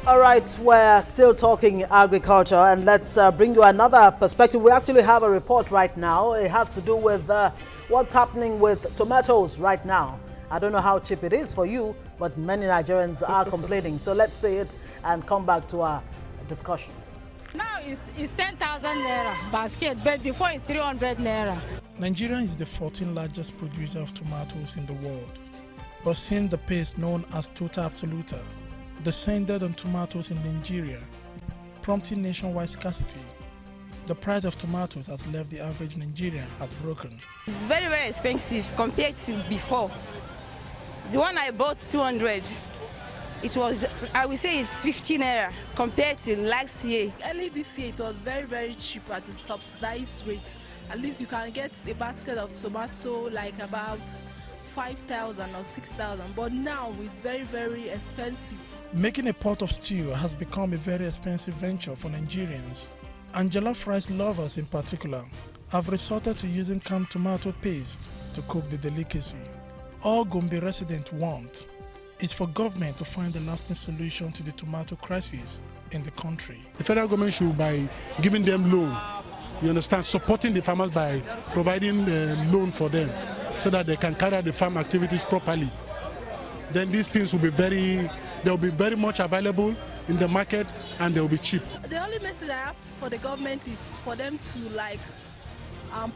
All right, we're still talking agriculture, and let's bring you another perspective. We actually have a report right now. It has to do with what's happening with tomatoes right now. I don't know how cheap it is for you, but many Nigerians are complaining. So let's see it and come back to our discussion. Now it's 10,000 naira basket, but before it's 300 naira. Nigeria is the 14th largest producer of tomatoes in the world, but since the paste known as Tota Absoluta descended on tomatoes in Nigeria, prompting nationwide scarcity, the price of tomatoes has left the average Nigerian heartbroken. It's very, very expensive compared to before. The one I bought 200, it was, I would say it's 15 naira compared to last year. Early this year, it was very, very cheap at the subsidized rate. At least you can get a basket of tomato like about 5,000 or 6,000, but now it's very, very expensive. Making a pot of stew has become a very expensive venture for Nigerians, and jollof rice lovers in particular have resorted to using canned tomato paste to cook the delicacy. All Gombe residents want is for government to find a lasting solution to the tomato crisis in the country. The federal government should, by giving them loan, you understand, supporting the farmers by providing loan for them so that they can carry out the farm activities properly. Then these things will be they'll be very much available in the market, and they'll be cheap. The only message I have for the government is for them to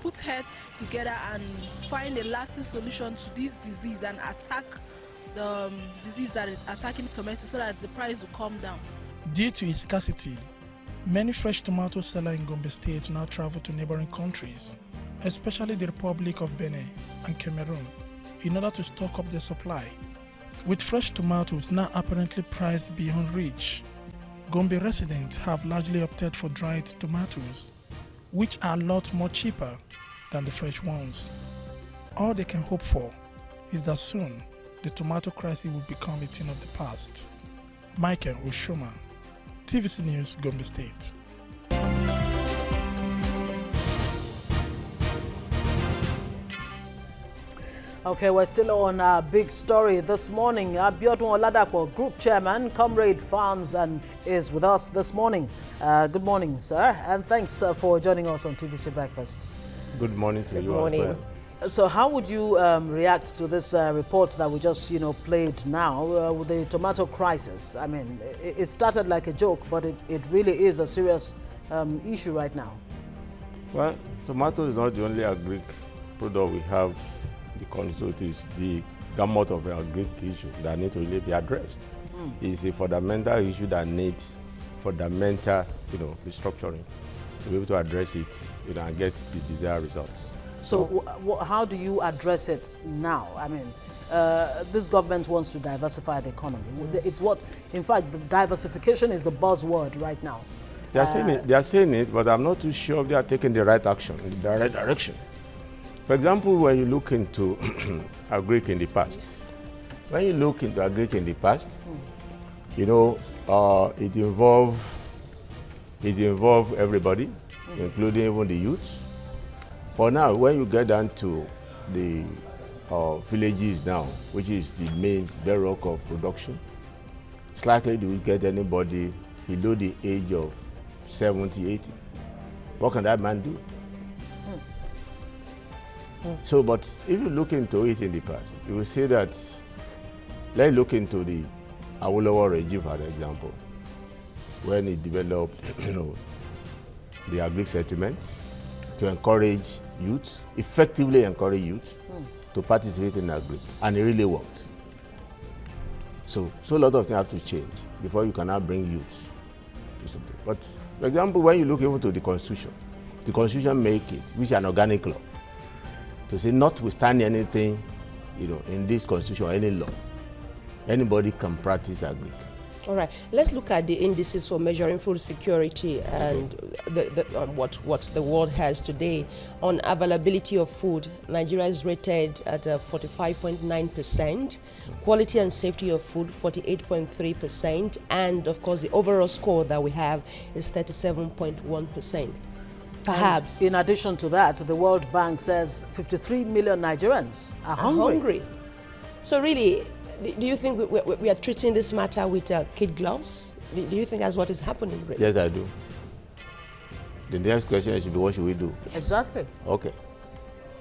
put heads together and find a lasting solution to this disease and attack the disease that is attacking tomatoes so that the price will come down. Due to its scarcity, many fresh tomato sellers in Gombe State now travel to neighboring countries, especially the Republic of Benin and Cameroon, in order to stock up their supply. With fresh tomatoes now apparently priced beyond reach, Gombe residents have largely opted for dried tomatoes, which are a lot more cheaper than the fresh ones. All they can hope for is that soon the tomato crisis will become a thing of the past. Michael Oshoma, TVC News, Gombe State. Okay, we're still on a big story this morning. Abiodun Oladapo, Group Chairman, Comrade Farms, and is with us this morning. Good morning, sir, and thanks for joining us on TVC Breakfast. Good morning to you. Good morning. So how would you react to this report that we just, played now with the tomato crisis? I mean, it started like a joke, but it really is a serious issue right now. Well, tomato is not the only agric product we have. So it is the gamut of agric issue that need to really be addressed. It's a fundamental issue that needs fundamental, restructuring to be able to address it, and get the desired results. So how do you address it now? I mean, this government wants to diversify the economy. It's in fact, the diversification is the buzzword right now. They are saying it, but I'm not too sure if they are taking the right action in the right direction. For example, when you look into agric in the past, it involved everybody, including even the youth. But now, when you get down to the villages now, which is the main bedrock of production, it's likely you will get anybody below the age of 70, 80. What can that man do? So, but if you look into it in the past, you will see that, let's look into the Awolowo regime, for example, when it developed, the agric settlement to encourage youth, effectively encourage youth to participate in agric, and it really worked. So a lot of things have to change before you can now bring youth to something. But, for example, when you look even to the Constitution make it, which is an organic law, to say notwithstanding anything, in this Constitution or any law, anybody can practice agric. All right, let's look at the indices for measuring food security and what the world has today. On availability of food, Nigeria is rated at 45.9%, quality and safety of food 48.3%, and of course the overall score that we have is 37.1%. Perhaps. And in addition to that, the World Bank says 53 million Nigerians are hungry. So really, Do you think we are treating this matter with kid gloves? Do you think that's what is happening? Really? Yes, I do. The next question should be, what should we do? Exactly. Okay.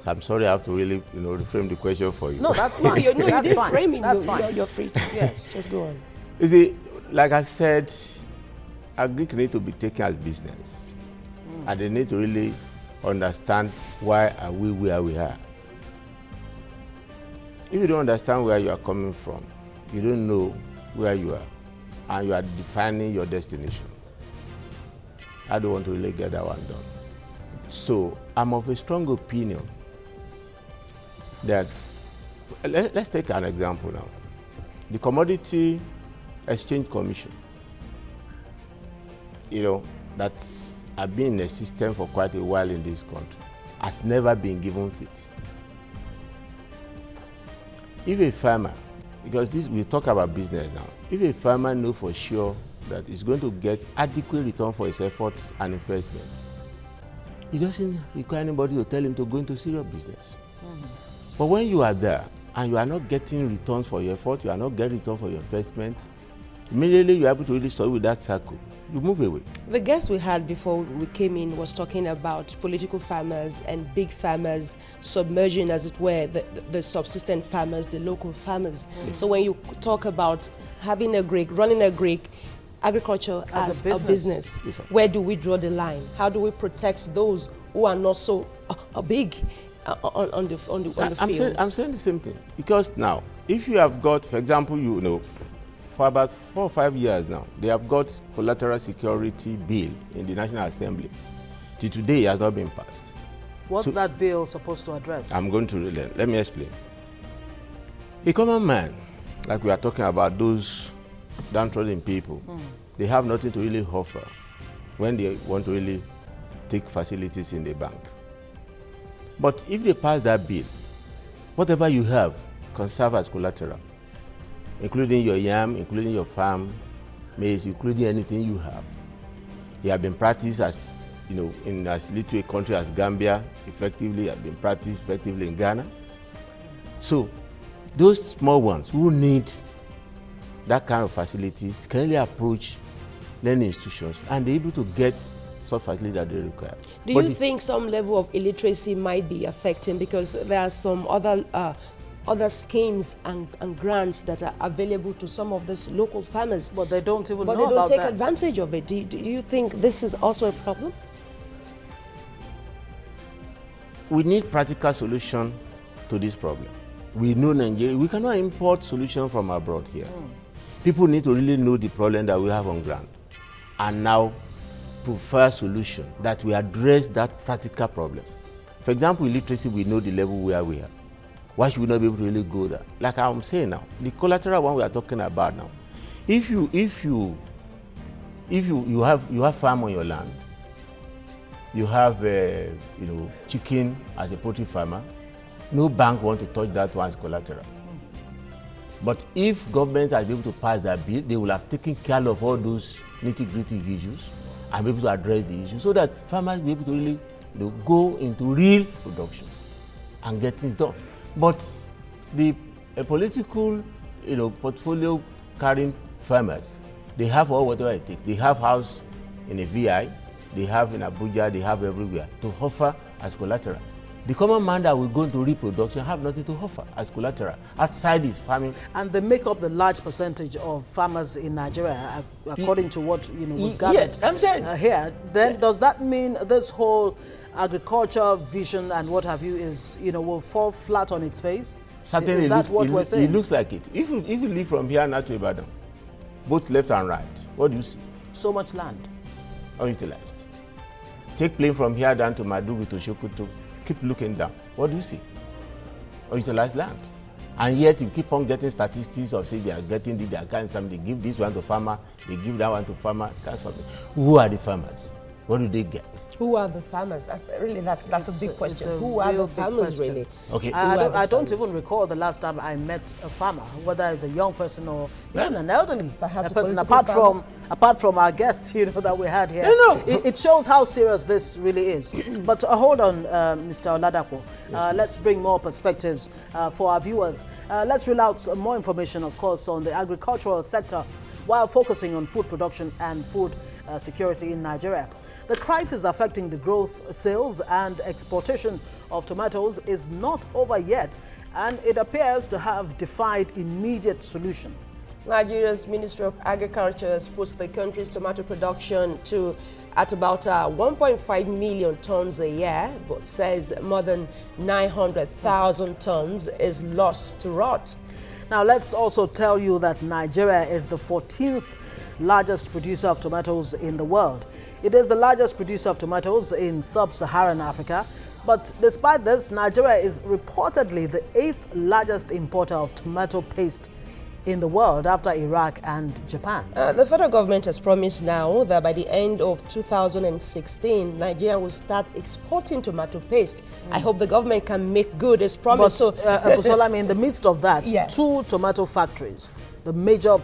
So I'm sorry, I have to really, reframe the question for you. No, that's fine. You That's didn't fine. frame it. That's fine. You're free to. Yes, just go on. You see, like I said, agric need to be taken as business. And they need to really understand why are we where we are. If you don't understand where you are coming from, you don't know where you are, and you are defining your destination. I don't want to really get that one done. So I'm of a strong opinion that, let's take an example now. The Commodity Exchange Commission, that have been in the system for quite a while in this country, has never been given fit. If a farmer, because we talk about business now, if a farmer knows for sure that he's going to get adequate return for his efforts and investment, he doesn't require anybody to tell him to go into serious business. But when you are there and you are not getting returns for your effort, you are not getting return for your investment, immediately you are able to really solve with that circle. You move away. The guest we had before we came in was talking about political farmers and big farmers submerging, as it were, the subsistent farmers, the local farmers. So when you talk about having running agriculture as a business, Yes, where do we draw the line? How do we protect those who are not so big on the field? I'm saying the same thing. Because now, if you have got, for example, for about 4 or 5 years now, they have got collateral security bill in the National Assembly. Till today, it has not been passed. What's that bill supposed to address? I'm going to let me explain. A common man, like we are talking about those downtrodden people, they have nothing to really offer when they want to really take facilities in the bank. But if they pass that bill, whatever you have can serve as collateral, including your yam, including your farm, maize, including anything you have. They have been practiced as, in as little a country as Gambia, effectively, have been practiced effectively in Ghana. So those small ones who need that kind of facilities can really approach learning institutions and be able to get such facilities that they require. Do you think some level of illiteracy might be affecting, because there are some other schemes and grants that are available to some of these local farmers, But they don't even but know they don't about take that. advantage of it? Do you think this is also a problem? We need practical solution to this problem. We know Nigeria, we cannot import solutions from abroad here. People need to really know the problem that we have on ground and now prefer solution that will address that practical problem. For example, illiteracy, we know the level where we are. Why should we not be able to really go there? Like I'm saying now, the collateral one we are talking about now. If you have farm on your land, you have chicken as a poultry farmer, no bank want to touch that one as collateral. But if government are able to pass that bill, they will have taken care of all those nitty-gritty issues and be able to address the issue so that farmers will be able to really go into real production and get things done. But the political portfolio carrying farmers, they have all whatever it takes. They have house in a VI, they have in Abuja, they have everywhere to offer as collateral. The common man that will go into reproduction have nothing to offer as collateral outside his farming. And they make up the large percentage of farmers in Nigeria, according to what we've gathered I'm saying. here. Then does that mean this whole agriculture vision and what have you is will fall flat on its face? Certainly, is that what we're saying? It looks like it. If you leave from here now to Ibadan, both left and right, what do you see? So much land. Unutilized. Take plane from here down to Maiduguri to Sokoto, keep looking down. What do you see? Unutilized land. And yet you keep on getting statistics of say they are getting this, they are getting something. They give this one to farmer, they give that one to farmer, that's something. Who are the farmers? What do they get? Who are the farmers? That's a big question. Who are real the big farmers question. really? Okay. I don't even recall the last time I met a farmer, whether it's a young person or even an elderly Perhaps a person. political Apart from our guests, that we had here, No. It shows how serious this really is. But hold on, Mr. Oladapo. Let's bring more perspectives for our viewers. Let's reel out some more information, of course, on the agricultural sector, while focusing on food production and food security in Nigeria. The crisis affecting the growth, sales and exportation of tomatoes is not over yet, and it appears to have defied immediate solution. Nigeria's Ministry of Agriculture has put the country's tomato production at about 1.5 million tons a year, but says more than 900,000 tons is lost to rot. Now, let's also tell you that Nigeria is the 14th largest producer of tomatoes in the world. It is the largest producer of tomatoes in sub-Saharan Africa. But despite this, Nigeria is reportedly the 8th largest importer of tomato paste in the world after Iraq and Japan. The federal government has promised now that by the end of 2016, Nigeria will start exporting tomato paste. I hope the government can make good its promise. But, Busola, in the midst of that, yes, 2 tomato factories, the major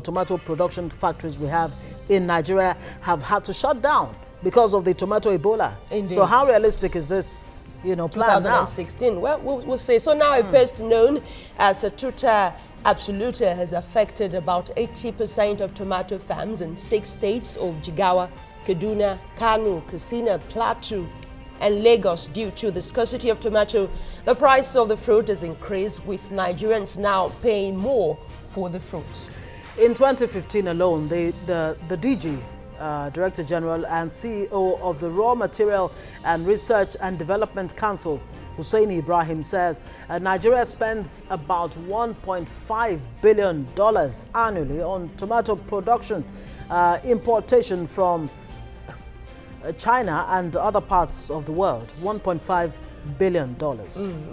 tomato production factories we have in Nigeria, have had to shut down because of the tomato Ebola. Indeed. So how realistic is this plan now? 2016. Well, we'll say. So now a pest known as a tuta absoluta has affected about 80% of tomato farms in 6 states of Jigawa, Kaduna, Kano, Katsina, Plateau, and Lagos. Due to the scarcity of tomato, the price of the fruit has increased, with Nigerians now paying more for the fruit. In 2015 alone, the DG, Director General and CEO of the Raw Material and Research and Development Council, Hussein Ibrahim, says Nigeria spends about $1.5 billion annually on tomato production, importation from China and other parts of the world. $1.5 billion.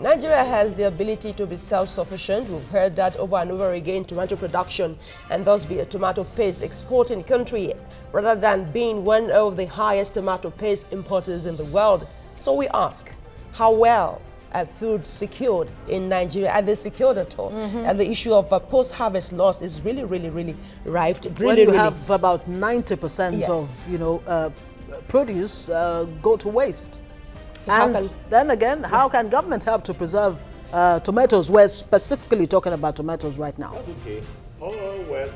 Nigeria has the ability to be self-sufficient. We've heard that over and over again. Tomato production and thus be a tomato paste exporting country rather than being one of the highest tomato paste importers in the world. So we ask, how well are food secured in Nigeria? Are they secured at all? And the issue of post-harvest loss is really rife. When you have about 90% yes, of produce go to waste. So and then again, how can government help to preserve tomatoes? We're specifically talking about tomatoes right now. That's okay. Oh, well.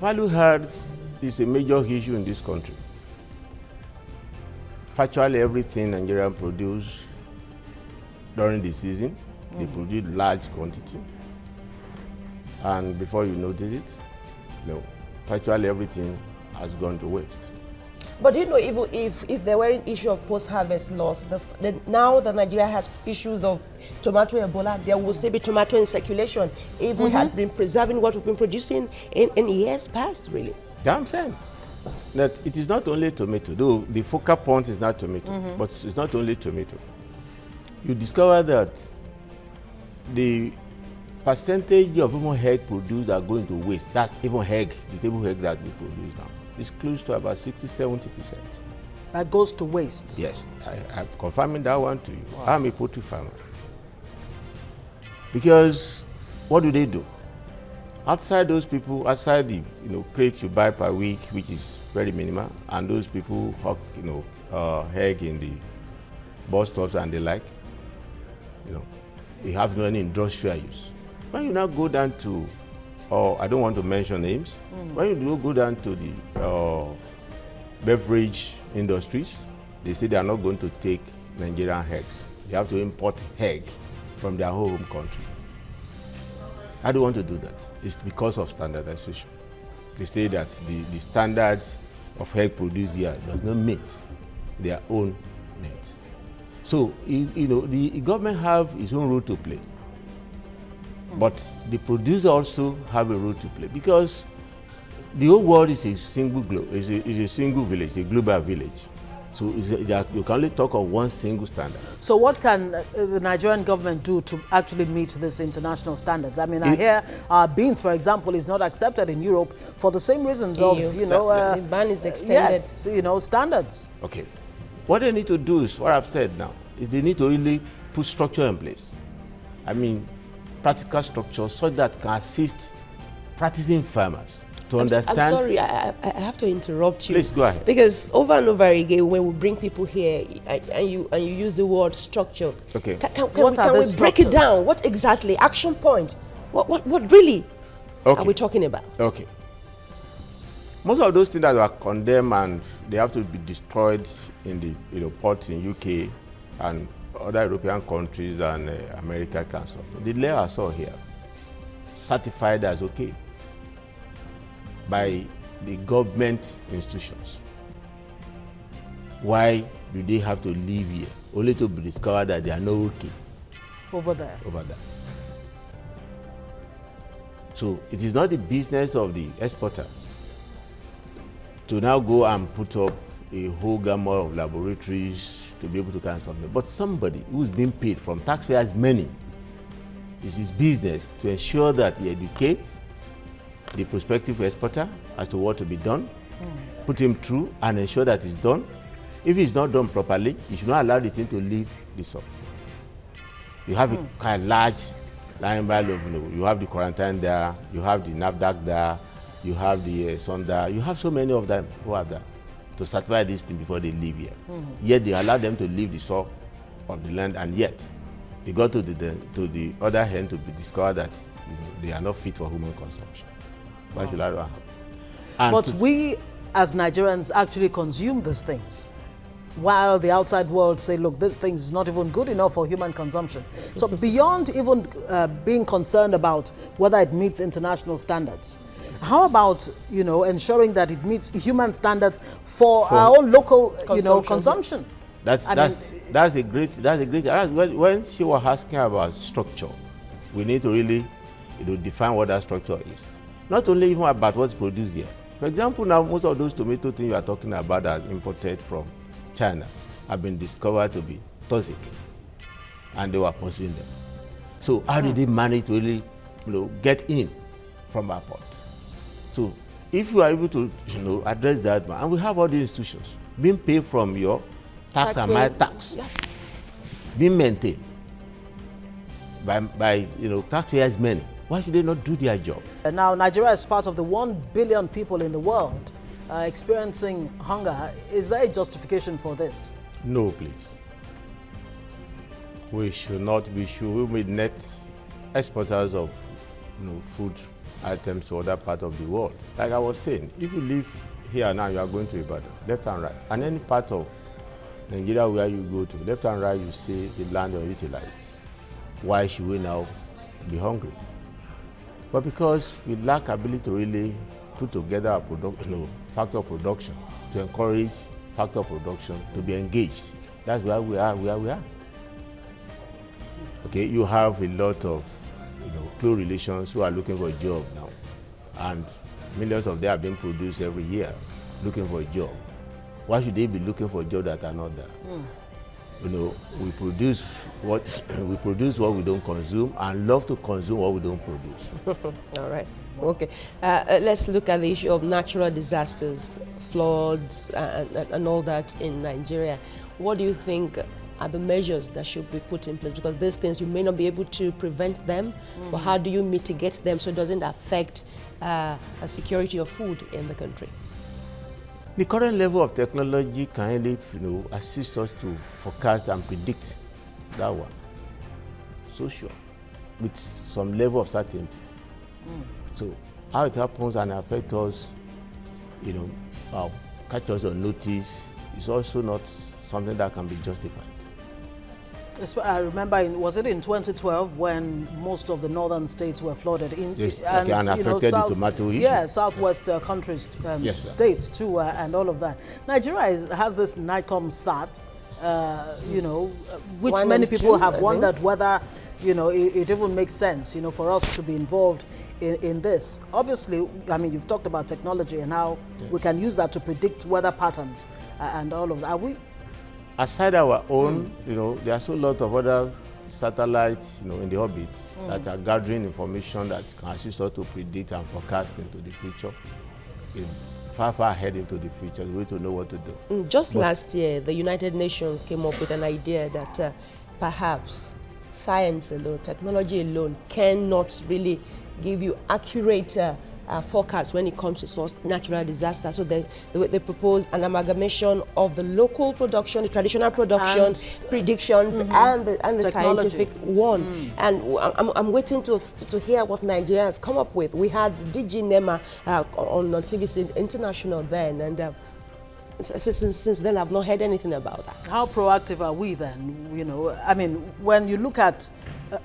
Value adds is a major issue in this country. Virtually everything Nigerian produce during the season, they produce large quantity. And before you notice it, virtually everything has gone to waste. But even if there were an issue of post-harvest loss, now that Nigeria has issues of tomato Ebola, there will still be tomato in circulation if we had been preserving what we've been producing in years past, really. Yeah, I'm saying that it is not only tomato, though the focal point is not tomato, but it's not only tomato. You discover that the percentage of even egg produced are going to waste. That's even egg, the table egg that we produce now. It's close to about 60–70%. That goes to waste. Yes, I'm confirming that one to you. Wow. I'm a poultry farmer. Because what do? Outside those people, outside the crate you buy per week, which is very minimal, and those people hawk egg in the bus stops and the like, you have no any industrial use. When you now go down to, I don't want to mention names, when you go down to the beverage industries, they say they are not going to take Nigerian eggs. They have to import egg from their home country. I don't want to do that. It's because of standardization. They say that the standards of egg produced here does not meet their own needs. So, the government have its own role to play. But the producer also have a role to play, because the whole world is a single globe, is a single village, a global village. So you can only talk of one single standard. So what can the Nigerian government do to actually meet these international standards? I mean, I hear beans, for example, is not accepted in Europe for the same reasons of, EU. The ban is extended. Yes, standards. Okay. What they need to do is what I've said now, is they need to really put structure in place. I mean, practical structure so that can assist practicing farmers to understand. I'm sorry, I have to interrupt you. Please go ahead. Because over and over again, when we bring people here and you use the word structure, Okay. can we break it down? What exactly? Action point? What really are we talking about? Okay. Most of those things that were condemned and they have to be destroyed in the ports in UK and other European countries and America Council. The layer I saw here, certified as okay by the government institutions. Why do they have to live here only to be discovered that they are not okay Over there. So it is not the business of the exporter to now go and put up a whole gamut of laboratories to be able to can something. But somebody who's being paid from taxpayers' money, it's his business to ensure that he educates the prospective exporter as to what to be done, put him through and ensure that it's done. If it's not done properly, you should not allow the thing to leave the shop. You have a kind of large line by you have the quarantine there, you have the NAFDAC there, you have the SON there, you have so many of them who are there to certify this thing before they leave here. Yet they allow them to leave the soil of the land, and yet they go to the other hand to be discovered that they are not fit for human consumption. Why should that happen? But we, as Nigerians, actually consume these things, while the outside world say, look, this thing is not even good enough for human consumption. So beyond even being concerned about whether it meets international standards, how about, ensuring that it meets human standards for our own local, consumption? That's a great. When she was asking about structure, we need to really, define what that structure is. Not only even about what's produced here. For example, now most of those tomato things you are talking about are imported from China have been discovered to be toxic, and they were pursuing them. So how did they manage to really, get in from our port? So if you are able to, address that, and we have all the institutions being paid from your tax and my tax, being maintained by taxpayers' money. Why should they not do their job? And now Nigeria is part of the 1 billion people in the world experiencing hunger. Is there a justification for this? No, please. We should not. We be net exporters of food items to other parts of the world. Like I was saying, if you live here now, you are going to Ibadan, left and right, and any part of Nigeria where you go to, left and right, you see the land unutilized. Why should we now be hungry? But because we lack ability to really put together a factor of production, to encourage factor of production to be engaged. That's where we are. Okay, you have a lot of close relations who are looking for a job now, and millions of them are being produced every year looking for a job. Why should they be looking for jobs that are not there? We produce what we don't consume, and love to consume what we don't produce. All right. Okay. Let's look at the issue of natural disasters, floods, and all that in Nigeria. What do you think are the measures that should be put in place? Because these things, you may not be able to prevent them, but how do you mitigate them so it doesn't affect the security of food in the country? The current level of technology can really, assist us to forecast and predict that one. So sure, with some level of certainty. So how it happens and affects us, catch us on notice, is also not something that can be justified. I remember, was it in 2012 when most of the northern states were flooded? Yes, and affected the tomato issue. Yeah, southwest countries, yes, states too, and all of that. Nigeria has this NICOM SAT, which many people have wondered whether, it even makes sense, for us to be involved in this. Obviously, I mean, you've talked about technology and how we can use that to predict weather patterns and all of that. Are we? Aside our own, there are so a lot of other satellites, in the orbit that are gathering information that can assist us to predict and forecast into the future, far ahead into the future. We need to know what to do. Just last year, the United Nations came up with an idea that perhaps science alone, technology alone, cannot really give you accurate forecast when it comes to natural disaster. So they propose an amalgamation of the local production, the traditional production, predictions, and the scientific one. And I'm waiting to hear what Nigeria has come up with. We had DG NEMA on TVC International then, and since then I've not heard anything about that. How proactive are we then? I mean, when you look at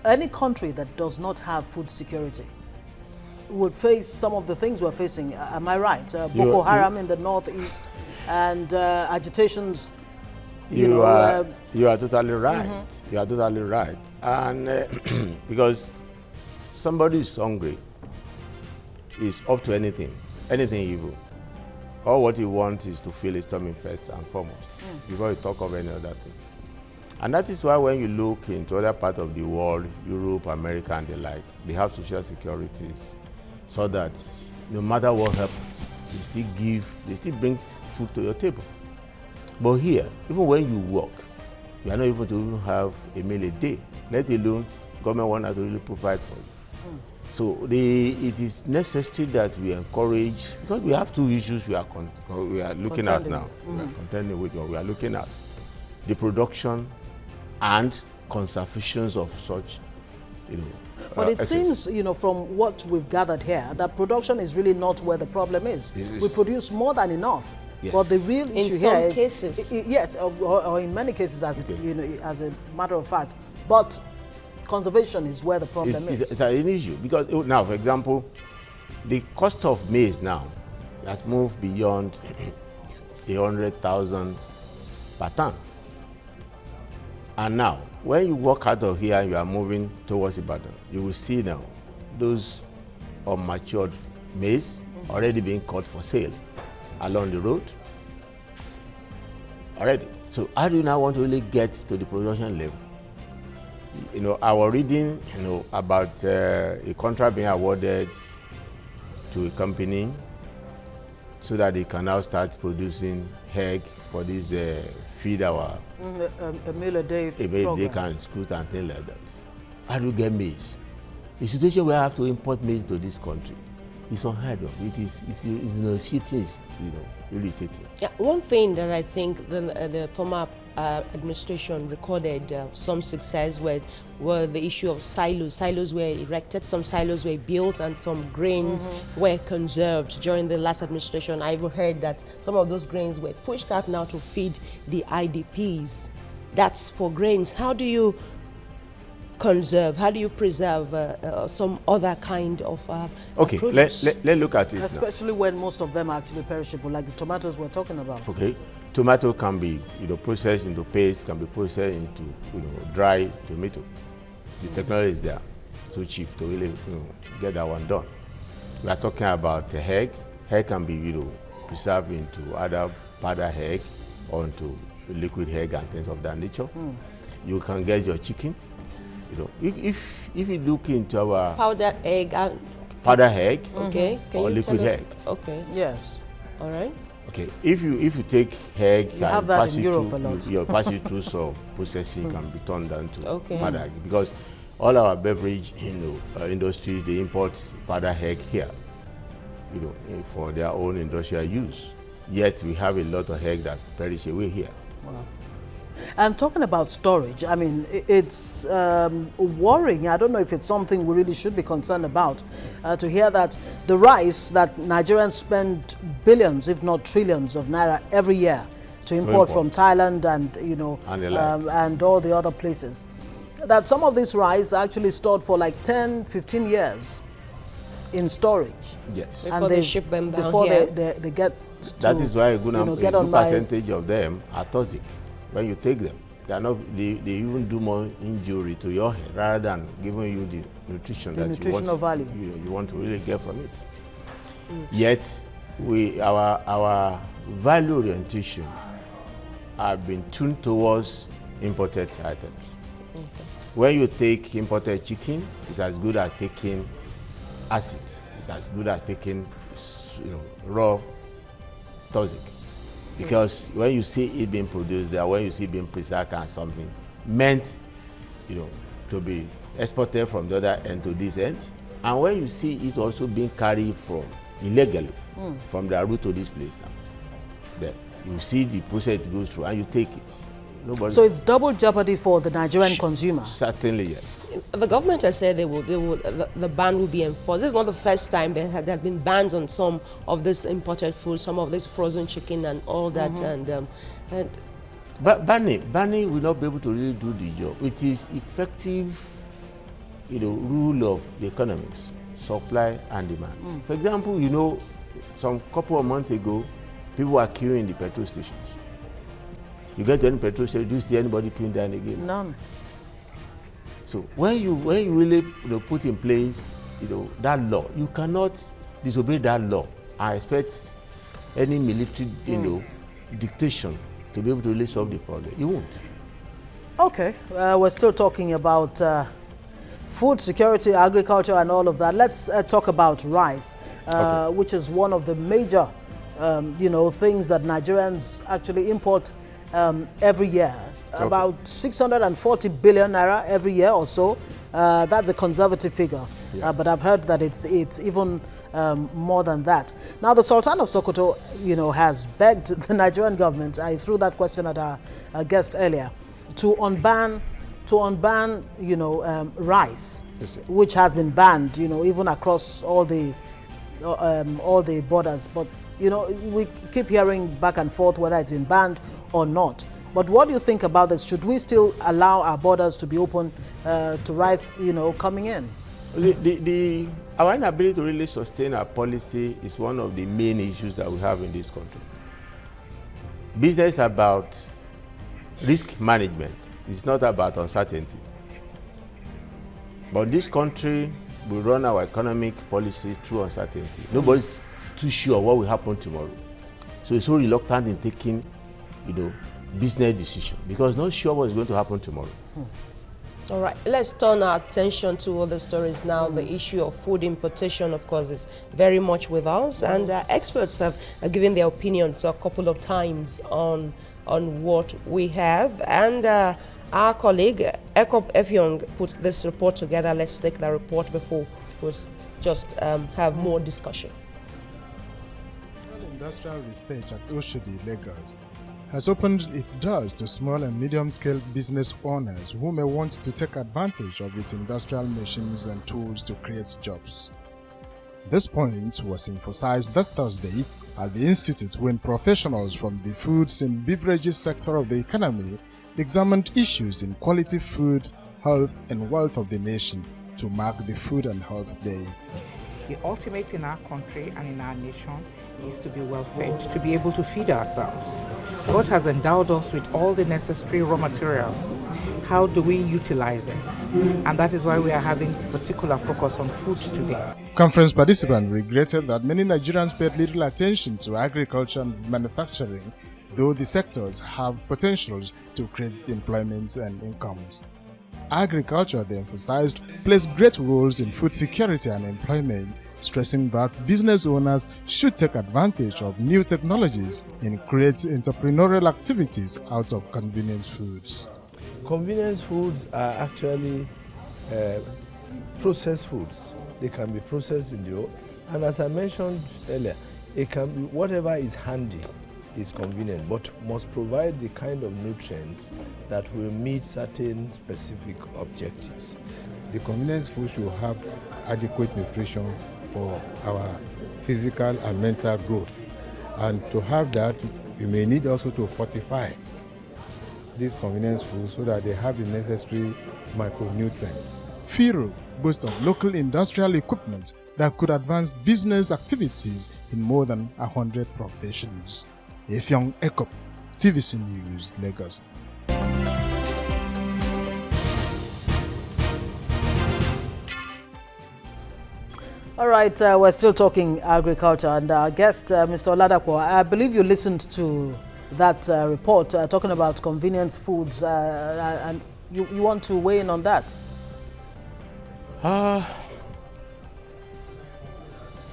any country that does not have food security, would face some of the things we're facing. Am I right? Boko Haram in the northeast and agitations. You are totally right. You are totally right. And because somebody is hungry, is up to anything evil. All what he wants is to feel his stomach first and foremost before you talk of any other thing. And that is why when you look into other parts of the world, Europe, America, and the like, they have social securities, so that no matter what happens, they still bring food to your table. But here, even when you work, you are not able to even have a meal a day, let alone government want to really provide for you. So it is necessary that we encourage, because we have two issues we are looking at now. We are contending with what we are looking at: the production and conservation of such, But it seems, from what we've gathered here, that production is really not where the problem is. We produce more than enough. Yes. But the real issue in some here is, cases, yes, or in many cases, as a matter of fact. But conservation is where the problem is. It's an issue because now, for example, the cost of maize now has moved beyond 100,000 per ton. And now, when you walk out of here and you are moving towards Ibadan, you will see now those unmatured maize already being cut for sale along the road already. So how do you now want to really get to the production level? I was reading, about a contract being awarded to a company so that they can now start producing egg for this feed our a meal a day program. They can screw and things like that. How do you get maize? The situation where I have to import maize to this country is unheard of. Shit is irritating. Yeah, one thing that I think the former administration recorded some success with were the issue of silos. Silos were erected, some silos were built, and some grains were conserved during the last administration. I even heard that some of those grains were pushed out now to feed the IDPs. That's for grains. How do you conserve? How do you preserve some other kind of okay, produce? let's look at it especially now. When most of them are actually perishable, like the tomatoes we're talking about. Okay, tomato can be processed into paste, can be processed into dry tomato. The technology is there, so cheap to really get that one done. We are talking about egg. Egg can be preserved into either powder egg or into liquid egg and things of that nature. You can get your chicken. If you look into our powdered egg, powder egg, okay, can or you liquid tell us? egg. Okay, Yes. all right. Okay, if you take egg You have and that pass in it Europe through, a lot. you pass it through some processing can be turned down to Okay. powder egg, because all our beverage industries, they import powder egg here, for their own industrial use. Yet we have a lot of egg that perish away here. Wow. And talking about storage, I mean, it's worrying. I don't know if it's something we really should be concerned about, to hear that the rice that Nigerians spend billions, if not trillions of naira every year to import from Thailand and, and all the other places, that some of this rice are actually stored for like 10, 15 years in storage. Yes. Before they ship them down before here. they get to, That is why a good get on my percentage of them are toxic when you take them. they even do more injury to your health rather than giving you the nutrition The that nutritional value. you want to really get from it. Yet our value orientation have been tuned towards imported items. When you take imported chicken, it's as good as taking acid. It's as good as taking raw toxic. Because when you see it being produced there, when you see it being preserved as something meant, to be exported from the other end to this end, and when you see it also being carried from illegally from the route to this place now, then you see the process it goes through and you take it. So it's double jeopardy for the Nigerian consumer. Certainly, yes. The government has said the ban will be enforced. This is not the first time there have been bans on some of this imported food, some of this frozen chicken and all that. But banning will not be able to really do the job. It is effective, rule of the economics, supply and demand. For example, some couple of months ago, people were queuing in the petrol stations. You get to any petrol station, do you see anybody queuing down again? None. So when you really put in place that law, you cannot disobey that law and expect any military dictation to be able to really solve the problem. You won't. Okay, we're still talking about food security, agriculture and all of that. Let's talk about rice, which is one of the major things that Nigerians actually import every year. Okay. About 640 billion naira every year or so. That's a conservative figure, but I've heard that it's even more than that. Now, the Sultan of Sokoto, has begged the Nigerian government. I threw that question at our guest earlier, to unban rice, yes, which has been banned, even across all the borders. But we keep hearing back and forth whether it's been banned or not. But what do you think about this? Should we still allow our borders to be open to rice, coming in? Our inability to really sustain our policy is one of the main issues that we have in this country. Business is about risk management. It's not about uncertainty. But this country, we run our economic policy through uncertainty. Nobody's too sure what will happen tomorrow. So it's so reluctant in taking, business decision because not sure what's going to happen tomorrow. All right, let's turn our attention to other stories now. The issue of food importation, of course, is very much with us, and experts have given their opinions a couple of times on what we have. And our colleague Ekop Efyong put this report together. Let's take the report before we just have more discussion. Industrial research at Oshodi, Lagos, has opened its doors to small and medium-scale business owners who may want to take advantage of its industrial machines and tools to create jobs. This point was emphasized this Thursday at the Institute when professionals from the foods and beverages sector of the economy examined issues in quality food, health and wealth of the nation to mark the Food and Health Day. The ultimate in our country and in our nation is to be well fed, to be able to feed ourselves. God has endowed us with all the necessary raw materials. How do we utilize it? And that is why we are having particular focus on food today. Conference participants regretted that many Nigerians paid little attention to agriculture and manufacturing, though the sectors have potentials to create employment and incomes. Agriculture, they emphasized, plays great roles in food security and employment, stressing that business owners should take advantage of new technologies and create entrepreneurial activities out of convenience foods. Convenience foods are actually processed foods. They can be processed in the oven, and as I mentioned earlier, it can be whatever is handy is convenient, but must provide the kind of nutrients that will meet certain specific objectives. The convenience food should have adequate nutrition for our physical and mental growth. And to have that, you may need also to fortify these convenience foods so that they have the necessary micronutrients. FIRO boasts of local industrial equipment that could advance business activities in more than 100 professions. Efyong Ekop, TVC News, Lagos. All right, we're still talking agriculture, and our guest, Mr. Oladapo, I believe you listened to that report talking about convenience foods, and you want to weigh in on that?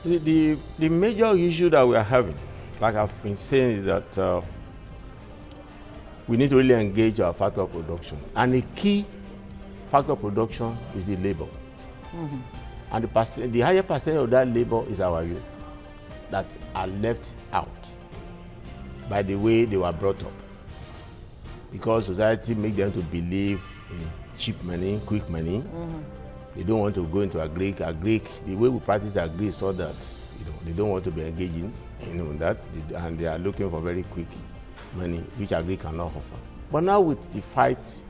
The major issue that we are having, like I've been saying, is that we need to really engage our factor of production. And the key factor of production is the labor. Mm-hmm. And the higher percentage of that labor is our youth that are left out by the way they were brought up. Because society makes them to believe in cheap money, quick money. Mm-hmm. They don't want to go into agric. The way we practice agric is so that they don't want to be engaging in that, and they are looking for very quick money, which agric cannot offer. But now with the fight,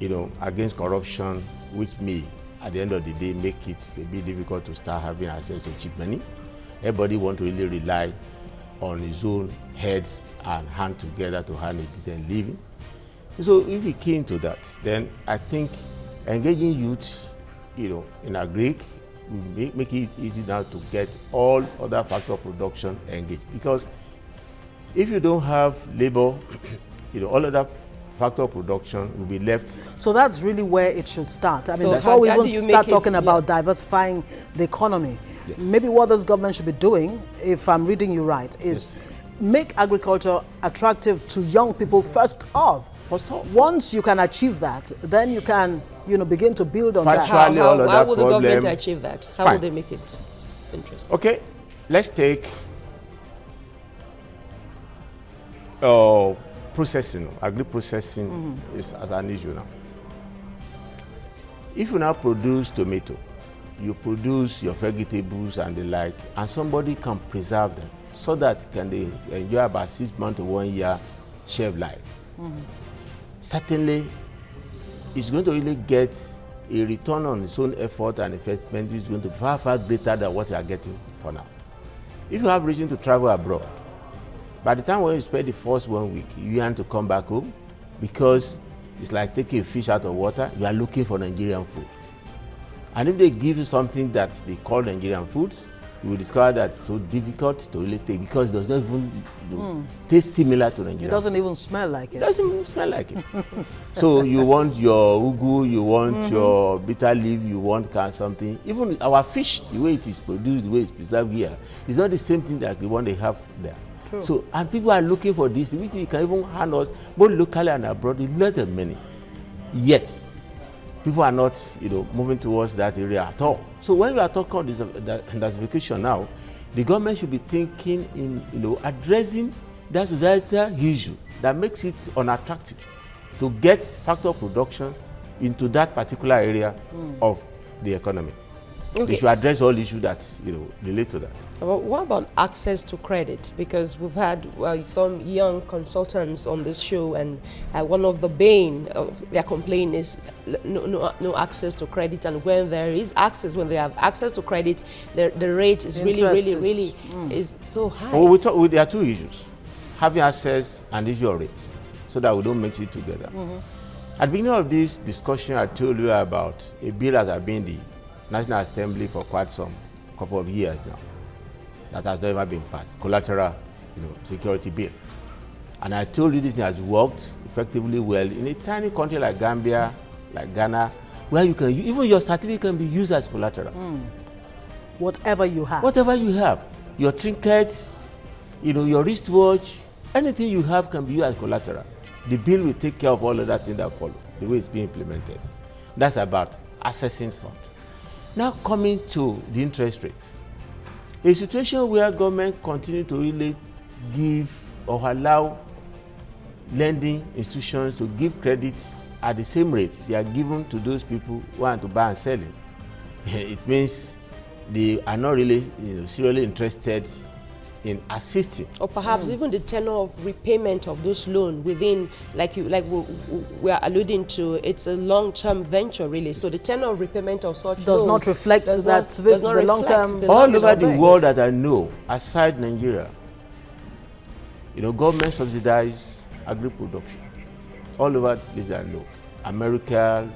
against corruption, which may, at the end of the day, make it a bit difficult to start having access to cheap money. Everybody want to really rely on his own head and hand together to earn a decent living. So if we came to that, then I think engaging youth, in agric will make it easy now to get all other factor of production engaged. Because if you don't have labor, all other factor of production will be left. So that's really where it should start. I mean, So before we how do even you start make it- talking about diversifying the economy, Yes. maybe what this government should be doing, if I'm reading you right, is make agriculture attractive to young people first off. Once you can achieve that, then you can, begin to build on that. Factually, all of How that will the government problem- achieve that? How Fine. will they make it interesting? Okay, let's take processing, agri-processing is as an issue now. If you now produce tomato, you produce your vegetables and the like, and somebody can preserve them so that they enjoy about 6 months to 1 year shelf life. Certainly, it's going to really get a return on its own effort and investment, which is going to be far, far greater than what you are getting for now. If you have reason to travel abroad, by the time when you spend the first 1 week, you want to come back home because it's like taking a fish out of water. You are looking for Nigerian food. And if they give you something that they call Nigerian foods, you will discover that it's so difficult to really take because it does not even taste similar to Nigerian. It doesn't even smell like it. It doesn't even smell like it. So you want your ugu, you want your bitter leaf, you want something. Even our fish, the way it is produced, the way it's preserved here, is not the same thing that the one they have there. True. So, and people are looking for this, which you can even hand us both locally and abroad, a lot of money. Yet, people are not, moving towards that area at all. So when we are talking about diversification now, the government should be thinking in, addressing that societal issue that makes it unattractive to get factor production into that particular area of the economy. Okay. They should address all issues that, relate to that. What about access to credit? Because we've had some young consultants on this show, and one of the bane of their complaint is no access to credit. And when there is access, when they have access to credit, the rate is really is so high. Well, there are two issues: having access and issue of rate, so that we don't mix it together. At the beginning of this discussion, I told you about a bill that has been the National Assembly for quite some couple of years now, that has never been passed, collateral, security bill. And I told you this thing has worked effectively well in a tiny country like Gambia, like Ghana, where you can, even your certificate can be used as collateral. Whatever you have. Whatever you have, your trinkets, your wristwatch, anything you have can be used as collateral. The bill will take care of all of that thing that follow, the way it's being implemented. That's about accessing funds. Now coming to the interest rate. A situation where government continue to really give or allow lending institutions to give credits at the same rate they are given to those people who want to buy and sell it. It means they are not really seriously interested in assisting. Or perhaps even the tenor of repayment of those loans within, we are alluding to, it's a long-term venture really. So the tenor of repayment of such does loans not reflect that this is a long-term. All over the world that I know, aside Nigeria, government subsidize agri-production. All over this I know. America,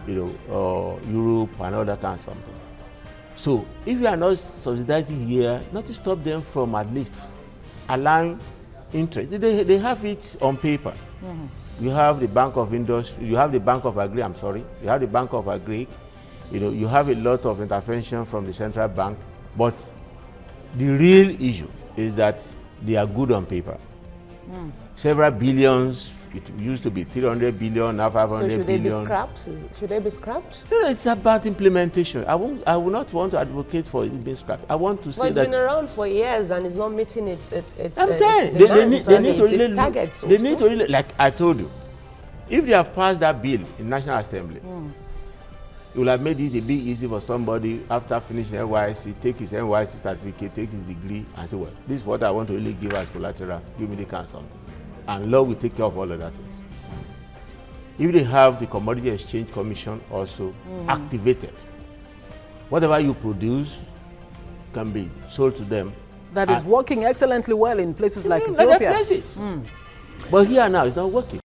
Europe and all that kind of something. So if you are not subsidizing here, not to stop them from at least allowing interest. They have it on paper. You have the Bank of Industry, you have the Bank of Agri, I'm sorry, you have the Bank of Agri, you have a lot of intervention from the central bank, but the real issue is that they are good on paper. Several billions, it used to be 300 billion, now 500 billion. So should they be scrapped? Should they be scrapped? No, it's about implementation. I will not want to advocate for it being scrapped. I want to say it's that been around for years and it's not meeting its I'm saying they need to really its targets. They need to really, like I told you, if they have passed that bill in National Assembly, it will have made it a bit easy for somebody after finishing NYSC, take his NYSC certificate, take his degree, and say, well, this is what I want to really give as collateral, give me the kind of something. And law will take care of all of that things. If they have the Commodity Exchange Commission also activated, whatever you produce can be sold to them. That is working excellently well in places like Other Ethiopia. places. But here now, it's not working.